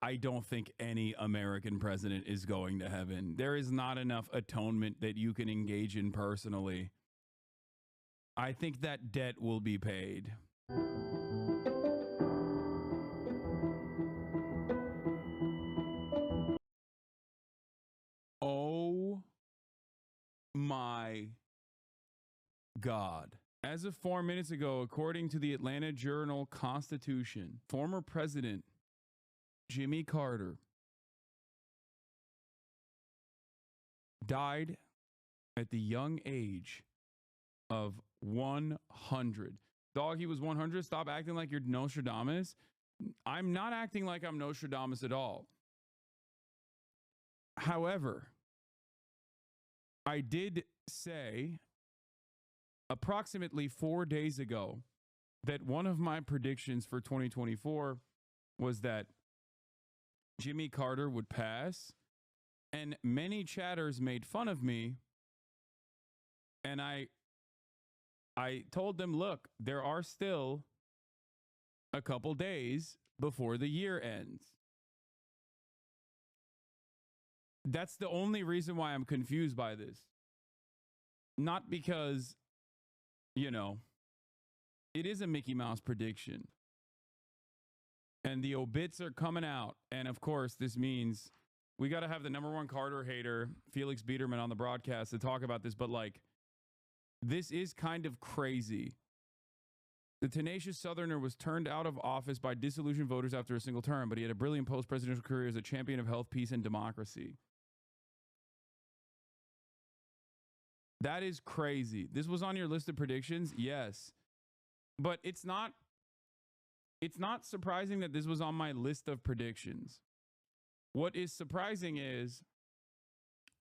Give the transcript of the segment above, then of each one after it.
I don't think any American president is going to heaven. There is not enough atonement that you can engage in personally. I think that debt will be paid. Oh my God. As of 4 minutes ago, according to the Atlanta Journal-Constitution, former President Jimmy Carter died at the young age of 100. Dog, he was 100. Stop acting like you're Nostradamus. I'm not acting like I'm Nostradamus at all. However, I did say approximately 4 days ago that one of my predictions for 2024 was that Jimmy Carter would pass, and many chatters made fun of me, and I told them, look, there are still a couple days before the year ends. That's the only reason why I'm confused by this. Not because, you know, it is a Mickey Mouse prediction. And the obits are coming out. And of course, this means we got to have the #1 Carter hater, Felix Biederman, on the broadcast to talk about this. But like, this is kind of crazy. The tenacious Southerner was turned out of office by disillusioned voters after a single term, but he had a brilliant post-presidential career as a champion of health, peace, and democracy. That is crazy. This was on your list of predictions? Yes. But it's not surprising that this was on my list of predictions. What is surprising is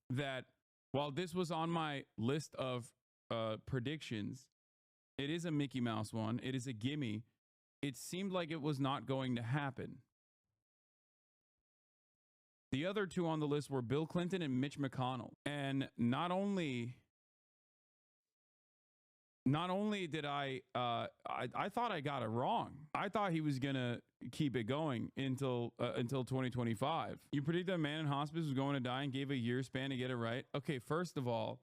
that while this was on my list of predictions, it is a Mickey Mouse one. It is a gimme. It seemed like it was not going to happen. The other two on the list were Bill Clinton and Mitch McConnell. And not only did I thought I got it wrong. I thought he was going to keep it going until 2025. You predict that a man in hospice was going to die and gave a year span to get it right. Okay, first of all,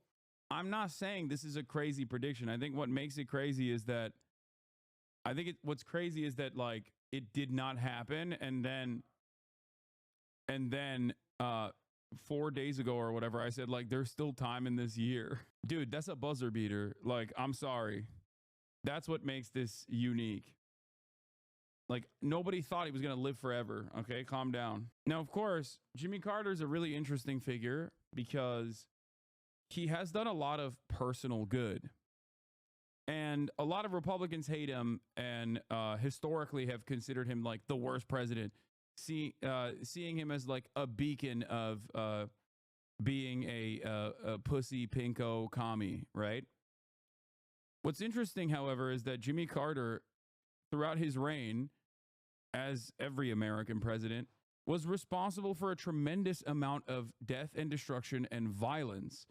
I'm not saying this is a crazy prediction. I think what makes it crazy is that what's crazy is that like it did not happen, and then 4 days ago or whatever, I said like there's still time in this year. Dude, that's a buzzer beater. Like, I'm sorry. That's what makes this unique. Like, nobody thought he was going to live forever. Okay, calm down. Now, of course, Jimmy Carter is a really interesting figure because he has done a lot of personal good. And a lot of Republicans hate him and historically have considered him like the worst president. Seeing him as like a beacon of being a pussy pinko commie, right? What's interesting, however, is that Jimmy Carter, throughout his reign, as every American president, was responsible for a tremendous amount of death and destruction and violence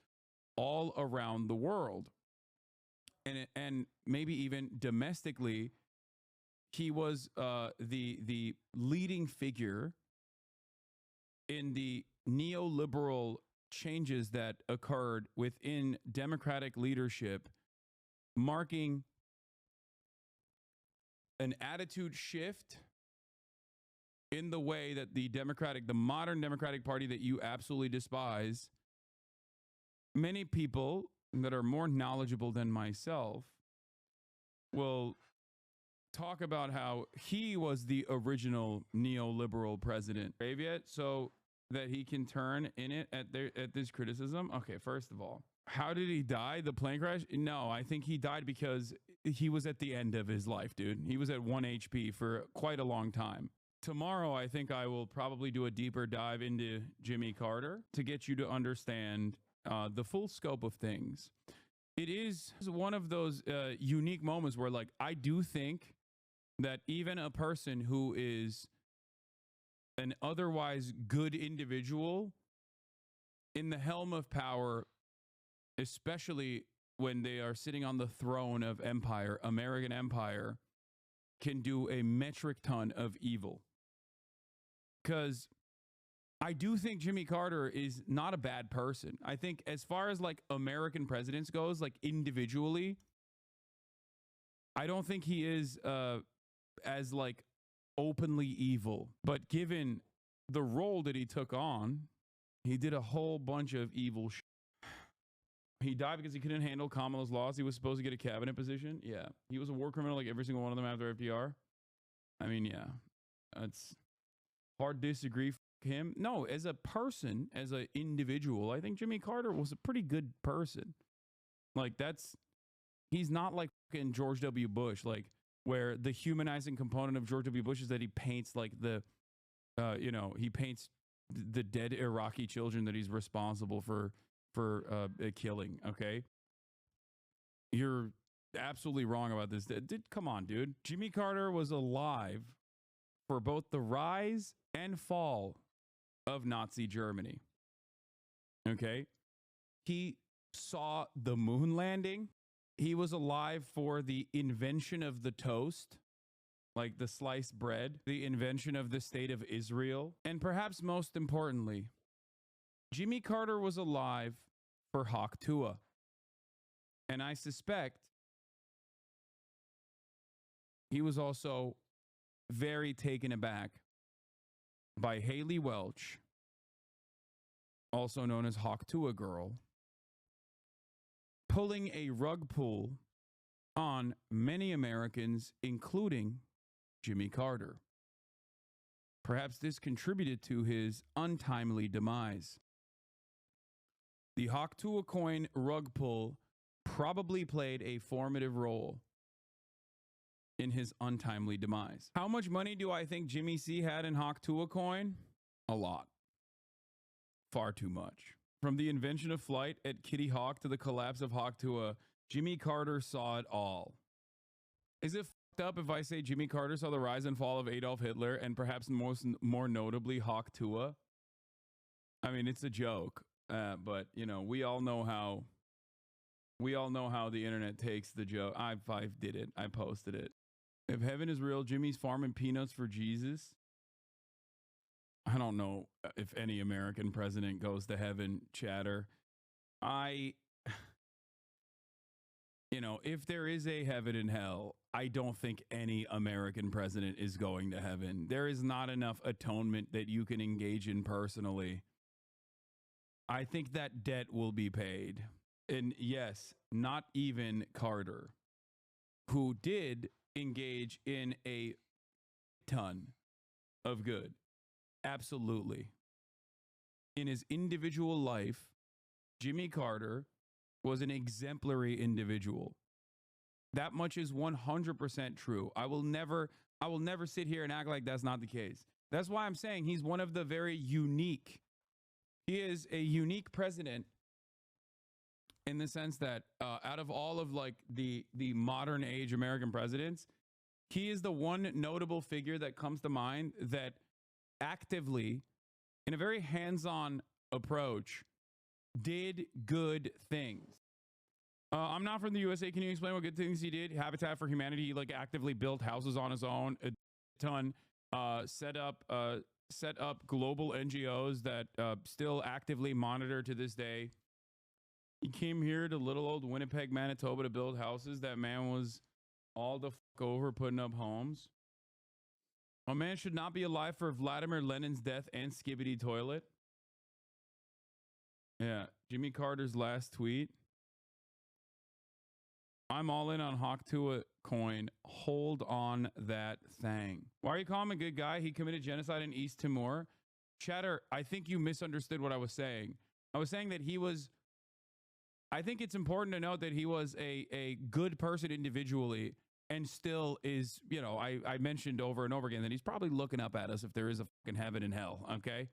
all around the world. And maybe even domestically, he was the leading figure in the neoliberal changes that occurred within Democratic leadership, marking an attitude shift in the way that the modern Democratic Party that you absolutely despise, many people that are more knowledgeable than myself will talk about how he was the original neoliberal president. So that he can turn in it at this criticism. Okay, first of all, how did he die? The plane crash? No, I think he died because he was at the end of his life, dude. He was at 1 HP for quite a long time. Tomorrow, I think I will probably do a deeper dive into Jimmy Carter to get you to understand the full scope of things. It is one of those unique moments where, like, I do think that even a person who is an otherwise good individual in the helm of power, especially when they are sitting on the throne of empire, American empire, can do a metric ton of evil. because I do think Jimmy Carter is not a bad person. I think as far as like American presidents goes, like individually, I don't think he is as like openly evil. But given the role that he took on, he did a whole bunch of evil shit. He died because he couldn't handle Kamala's loss. He was supposed to get a cabinet position. Yeah. He was a war criminal like every single one of them after FDR. I mean, yeah. It's hard to disagree with him. No, as a person, as an individual, I think Jimmy Carter was a pretty good person. Like he's not like fucking George W. Bush, like where the humanizing component of George W. Bush is that he paints like he paints the dead Iraqi children that he's responsible for killing. Okay, you're absolutely wrong about this. Come on, dude. Jimmy Carter was alive for both the rise and fall of Nazi Germany. Okay, he saw the moon landing. He was alive for the invention of the toast, like the sliced bread, the invention of the state of Israel, and perhaps most importantly, Jimmy Carter was alive for Haktua. And I suspect he was also very taken aback by Haley Welch, also known as Haktua Girl, pulling a rug pull on many Americans, including Jimmy Carter. Perhaps this contributed to his untimely demise. The Haktua coin rug pull probably played a formative role in his untimely demise. How much money do I think Jimmy C had in Haktua coin? A lot. Far too much. From the invention of flight at Kitty Hawk to the collapse of Haktua, Jimmy Carter saw it all. Is it fucked up if I say Jimmy Carter saw the rise and fall of Adolf Hitler and perhaps more notably Haktua? I mean, it's a joke. But you know, we all know how the internet takes the joke. I did it. I posted it. If heaven is real, Jimmy's farming peanuts for Jesus. I don't know if any American president goes to heaven, chatter. If there is a heaven and hell, I don't think any American president is going to heaven. There is not enough atonement that you can engage in personally. I think that debt will be paid. And yes, not even Carter, who did engage in a ton of good. Absolutely. In his individual life, Jimmy Carter was an exemplary individual. That much is 100% true. I will never sit here and act like that's not the case. That's why I'm saying he's one of the very unique. He is a unique president in the sense that out of all of like the modern age American presidents, he is the one notable figure that comes to mind that actively, in a very hands-on approach, did good things. I'm not from the USA. Can you explain what good things he did? Habitat for Humanity, he like actively built houses on his own, a ton, set up global NGOs that still actively monitor to this day. He came here to little old Winnipeg, Manitoba to build houses. That man was all the fuck over putting up homes. A man should not be alive for Vladimir Lenin's death and Skibbity Toilet. Yeah, Jimmy Carter's last tweet. I'm all in on Haktua coin. Hold on that thing. Why are you calling him a good guy? He committed genocide in East Timor. Chatter, I think you misunderstood what I was saying. I was saying that he was... I think it's important to note that he was a good person individually and still is, I mentioned over and over again that he's probably looking up at us if there is a fucking heaven and hell, okay?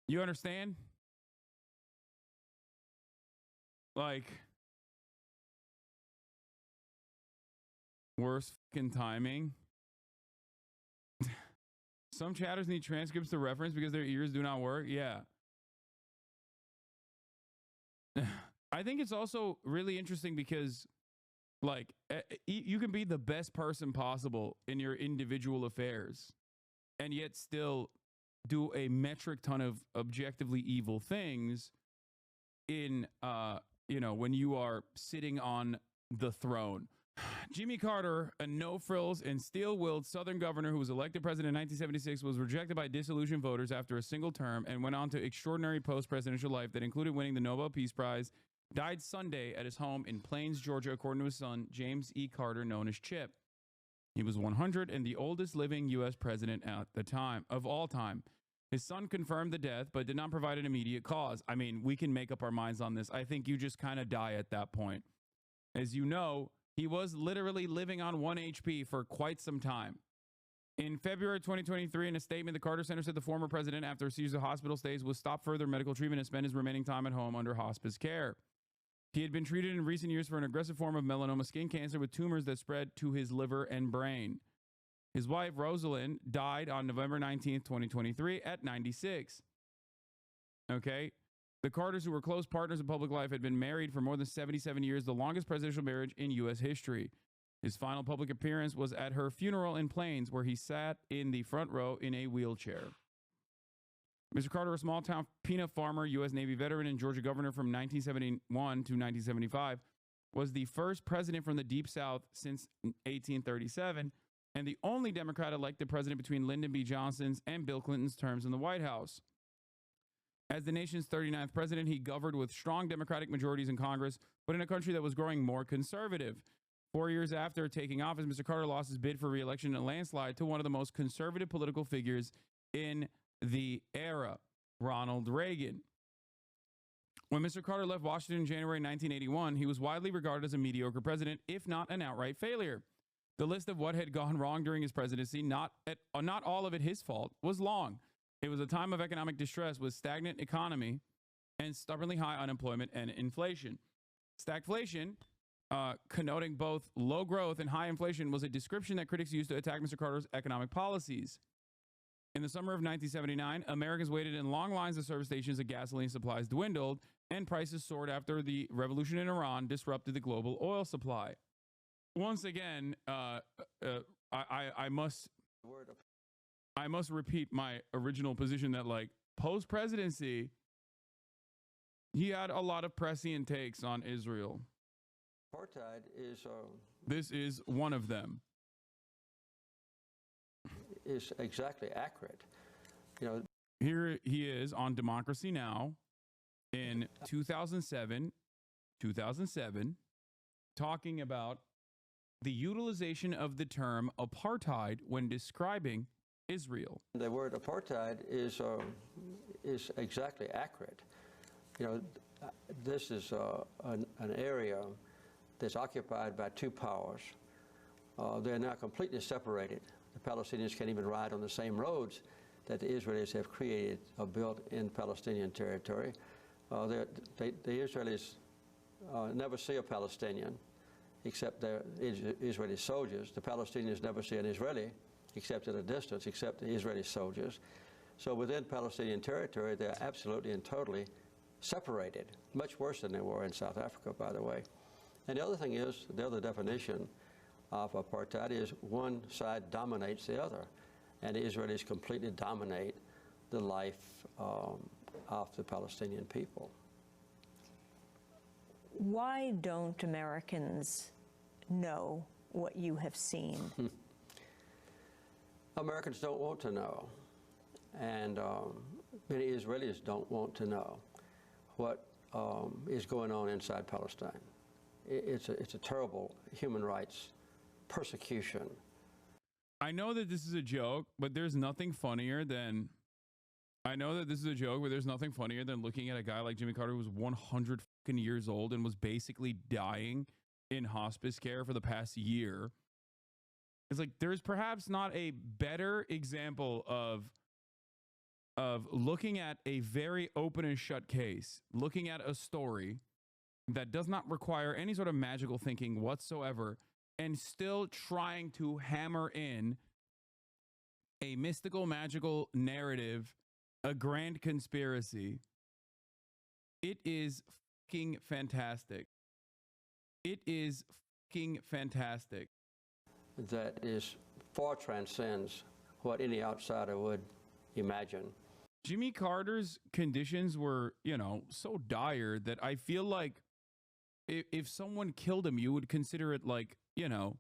You understand? Like, worst fucking timing. Some chatters need transcripts to reference because their ears do not work. Yeah. I think it's also really interesting because Like, you can be the best person possible in your individual affairs and yet still do a metric ton of objectively evil things in, when you are sitting on the throne. Jimmy Carter, a no-frills and steel-willed Southern governor who was elected president in 1976, was rejected by disillusioned voters after a single term and went on to extraordinary post-presidential life that included winning the Nobel Peace Prize. Died Sunday at his home in Plains, Georgia, according to his son, James E. Carter, known as Chip. He was 100 and the oldest living U.S. president at the time, of all time. His son confirmed the death, but did not provide an immediate cause. I mean, we can make up our minds on this. I think you just kind of die at that point. As you know, he was literally living on 1 HP for quite some time. In February 2023, in a statement, the Carter Center said the former president, after a series of hospital stays, will stop further medical treatment and spend his remaining time at home under hospice care. He had been treated in recent years for an aggressive form of melanoma skin cancer with tumors that spread to his liver and brain. His wife, Rosalind, died on November 19th, 2023 at 96. Okay. The Carters, who were close partners in public life, had been married for more than 77 years, the longest presidential marriage in U.S. history. His final public appearance was at her funeral in Plains, where he sat in the front row in a wheelchair. Mr. Carter, a small-town peanut farmer, U.S. Navy veteran, and Georgia governor from 1971 to 1975, was the first president from the Deep South since 1837, and the only Democrat elected president between Lyndon B. Johnson's and Bill Clinton's terms in the White House. As the nation's 39th president, he governed with strong Democratic majorities in Congress, but in a country that was growing more conservative. 4 years after taking office, Mr. Carter lost his bid for re-election in a landslide to one of the most conservative political figures in the era, Ronald Reagan. When Mr. Carter left Washington in January 1981, he was widely regarded as a mediocre president, if not an outright failure. The list of what had gone wrong during his presidency, not all of it his fault, was long. It was a time of economic distress with stagnant economy and stubbornly high unemployment and inflation. Stagflation, connoting both low growth and high inflation, was a description that critics used to attack Mr. Carter's economic policies. In the summer of 1979, Americans waited in long lines of service stations as gasoline supplies dwindled and prices soared after the revolution in Iran disrupted the global oil supply. Once again, I must repeat my original position that, like, post-presidency, he had a lot of prescient takes on Israel. Apartheid is... this is one of them. Is exactly accurate. You know, here he is on Democracy Now! In 2007, talking about the utilization of the term apartheid when describing Israel. The word apartheid is exactly accurate. You know, this is an area that's occupied by two powers. They're now completely separated. The Palestinians can't even ride on the same roads that the Israelis have created or built in Palestinian territory. The Israelis never see a Palestinian except they're Israeli soldiers. The Palestinians never see an Israeli except at a distance, except the Israeli soldiers. So within Palestinian territory, they're absolutely and totally separated, much worse than they were in South Africa, by the way. And the other thing is, the other definition of apartheid is one side dominates the other, and the Israelis completely dominate the life of the Palestinian people. Why don't Americans know what you have seen? Americans don't want to know, and many Israelis don't want to know what is going on inside Palestine. It's a terrible human rights persecution. I know that this is a joke, but there's nothing funnier than looking at a guy like Jimmy Carter, who was 100 fucking years old and was basically dying in hospice care for the past year. It's like, there's perhaps not a better example of looking at a very open and shut case, looking at a story that does not require any sort of magical thinking whatsoever, and still trying to hammer in a mystical, magical narrative, a grand conspiracy. It is fucking fantastic. It is fantastic. That is far transcends what any outsider would imagine. Jimmy Carter's conditions were, you know, so dire that I feel like if someone killed him, you would consider it like, you know,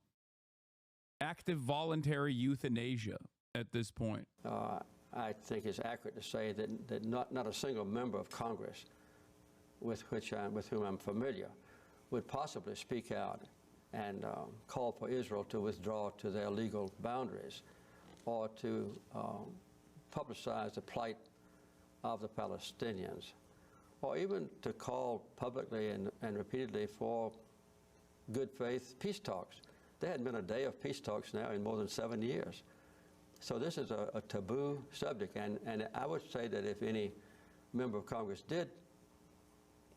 active voluntary euthanasia at this point. I think it's accurate to say that not a single member of Congress with whom I'm familiar would possibly speak out and call for Israel to withdraw to their legal boundaries or to publicize the plight of the Palestinians, or even to call publicly and repeatedly for good faith peace talks. There hadn't been a day of peace talks now in more than 7 years. So this is a taboo subject, and I would say that if any member of Congress did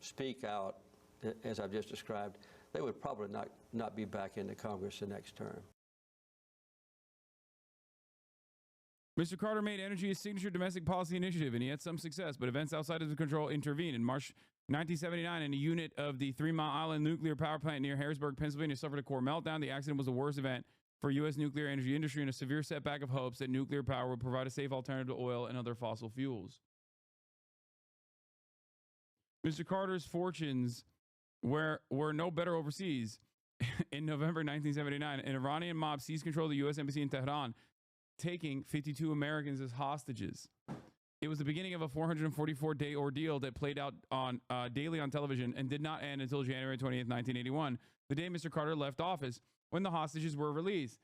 speak out, as I've just described, they would probably not be back into Congress the next term. Mr. Carter made energy his signature domestic policy initiative, and he had some success, but events outside of his control intervened. In March 1979, a unit of the 3 Mile Island nuclear power plant near Harrisburg, Pennsylvania, suffered a core meltdown. The accident was the worst event for U.S. nuclear energy industry and a severe setback of hopes that nuclear power would provide a safe alternative to oil and other fossil fuels. Mr. Carter's fortunes were no better overseas. In November 1979, an Iranian mob seized control of the U.S. Embassy in Tehran, taking 52 Americans as hostages. It was the beginning of a 444-day ordeal that played out on daily on television and did not end until January 20th, 1981, the day Mr. Carter left office, when the hostages were released.